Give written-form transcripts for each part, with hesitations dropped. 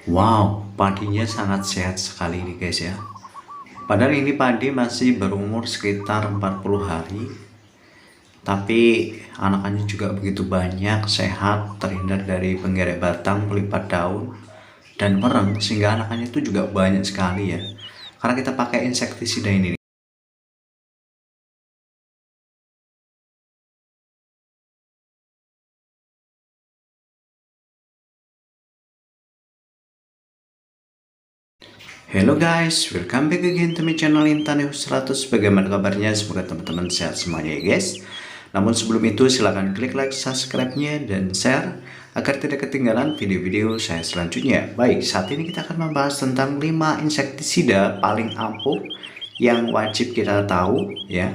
Wow, padinya sangat sehat sekali nih guys ya. Padahal ini padi masih berumur sekitar 40 hari. Tapi anakannya juga begitu banyak, sehat, terhindar dari penggerek batang, pelipat daun, dan mereng. Sehingga anakannya itu juga banyak sekali ya. Karena kita pakai insektisida ini. Hello guys, welcome back again to my channel Intan News 100. Bagaimana kabarnya? Semoga teman-teman sehat semuanya ya guys. Namun sebelum itu silahkan klik like, subscribe-nya, dan share agar tidak ketinggalan video-video saya selanjutnya. Baik, saat ini kita akan membahas tentang 5 insektisida paling ampuh yang wajib kita tahu ya.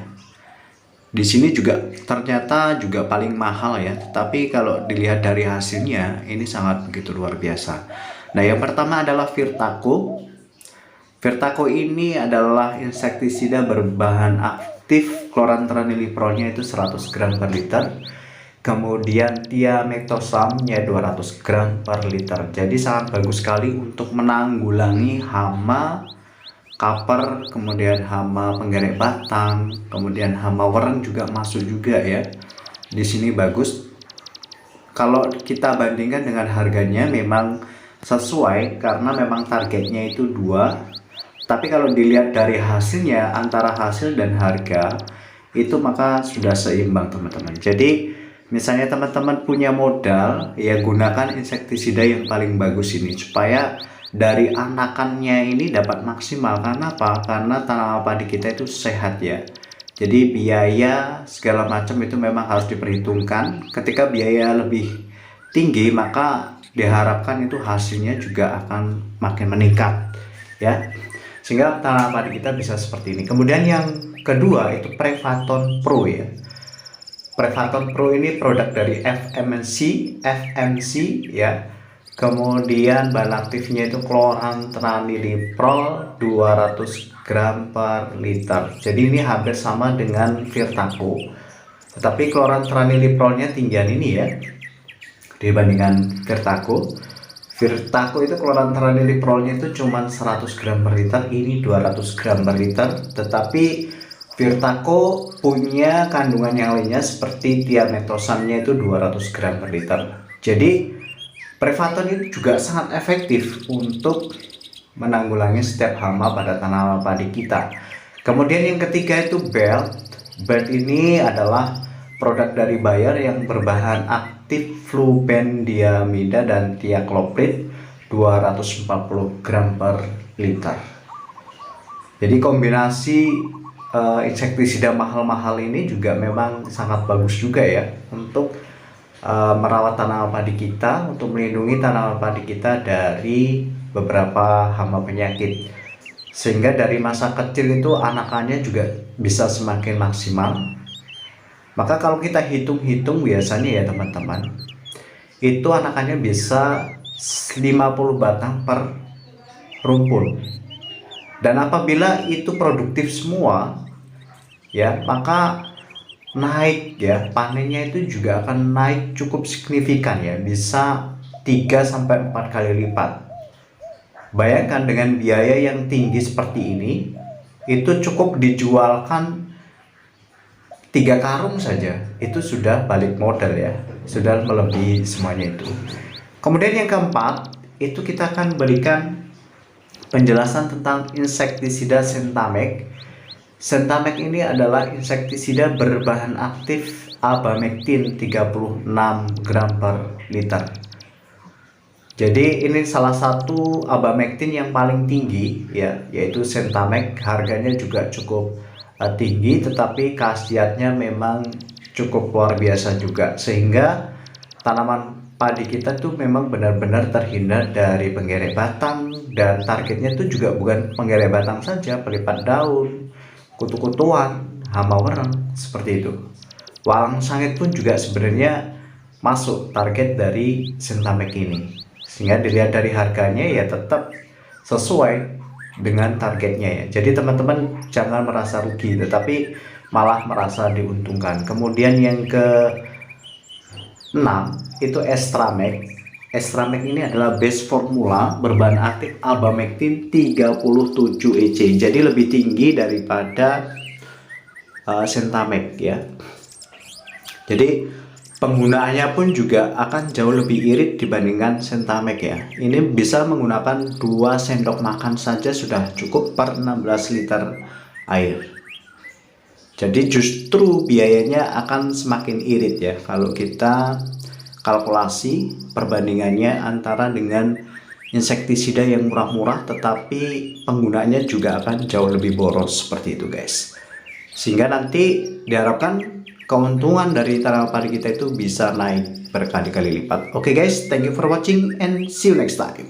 Di sini juga ternyata juga paling mahal ya, tapi kalau dilihat dari hasilnya ini sangat begitu luar biasa. Nah, yang pertama adalah Virtaco. Virtaco ini adalah insektisida berbahan aktif chlorantraniliprolnya itu 100 gram per liter. Kemudian thiamethoxamnya 200 gram per liter. Jadi sangat bagus sekali untuk menanggulangi hama kaper, kemudian hama penggerek batang, kemudian hama wereng juga masuk juga ya. Di sini bagus. Kalau kita bandingkan dengan harganya memang sesuai karena memang targetnya itu 2. Tapi kalau dilihat dari hasilnya, antara hasil dan harga itu maka sudah seimbang teman-teman. Jadi misalnya teman-teman punya modal, ya gunakan insektisida yang paling bagus ini supaya dari anakannya ini dapat maksimal. Karena apa? Karena tanaman padi kita itu sehat ya. Jadi biaya segala macam itu memang harus diperhitungkan. Ketika biaya lebih tinggi maka diharapkan itu hasilnya juga akan makin meningkat ya, sehingga tanaman padi kita bisa seperti ini. Kemudian yang kedua itu Prevaton Pro ya. Prevaton Pro ini produk dari FMC ya. Kemudian bahan aktifnya itu chlorantraniliprol 200 gram per liter. Jadi ini hampir sama dengan Virtaco, tetapi chlorantraniliprolnya tinggian ini ya dibandingkan Virtaco. Virtaco itu chlorantraniliprolnya itu cuma 100 gram per liter, ini 200 gram per liter. Tetapi Virtaco punya kandungan yang lainnya seperti thiamethoxamnya itu 200 gram per liter. Jadi Prevaton itu juga sangat efektif untuk menanggulangi setiap hama pada tanaman padi kita. Kemudian yang ketiga itu Belt. Belt ini adalah produk dari Bayer yang berbahan aktif flubendiamida dan thiacloprid 240 gram per liter. Jadi kombinasi insektisida mahal-mahal ini juga memang sangat bagus juga ya untuk merawat tanaman padi kita, untuk melindungi tanaman padi kita dari beberapa hama penyakit, sehingga dari masa kecil itu anakannya juga bisa semakin maksimal. Maka kalau kita hitung-hitung biasanya ya teman-teman, itu anakannya bisa 50 batang per rumpun. Dan apabila itu produktif semua ya, maka naik ya, panennya itu juga akan naik cukup signifikan ya, bisa 3-4 kali lipat. Bayangkan dengan biaya yang tinggi seperti ini, itu cukup dijualkan 3 karung saja, itu sudah balik modal ya, sudah melebihi semuanya itu. Kemudian yang keempat, itu kita akan berikan penjelasan tentang insektisida Sentamek. Sentamek ini adalah insektisida berbahan aktif abamectin 36 gram per liter. Jadi ini salah satu abamectin yang paling tinggi ya, yaitu Sentamek. Harganya juga cukup tinggi, tetapi khasiatnya memang cukup luar biasa juga, sehingga tanaman padi kita tuh memang benar-benar terhindar dari penggerek batang. Dan targetnya tuh juga bukan penggerek batang saja, pelipat daun, kutu-kutuan, hama wereng, seperti itu. Walang sangit pun juga sebenarnya masuk target dari Sentamek ini, sehingga dilihat dari harganya ya tetap sesuai dengan targetnya ya. Jadi teman-teman jangan merasa rugi, tetapi malah merasa diuntungkan. Kemudian yang ke 6 itu Estramek. Extramax ini adalah base formula berbahan aktif Albamectin 37 EC, jadi lebih tinggi daripada Sentamax ya. Jadi penggunaannya pun juga akan jauh lebih irit dibandingkan Sentamax ya. Ini bisa menggunakan 2 sendok makan saja sudah cukup per 16 liter air. Jadi justru biayanya akan semakin irit ya kalau kita kalkulasi perbandingannya antara dengan insektisida yang murah-murah tetapi penggunaannya juga akan jauh lebih boros seperti itu guys. Sehingga nanti diharapkan keuntungan dari tanaman padi kita itu bisa naik berkali-kali lipat. Oke guys, thank you for watching and see you next time.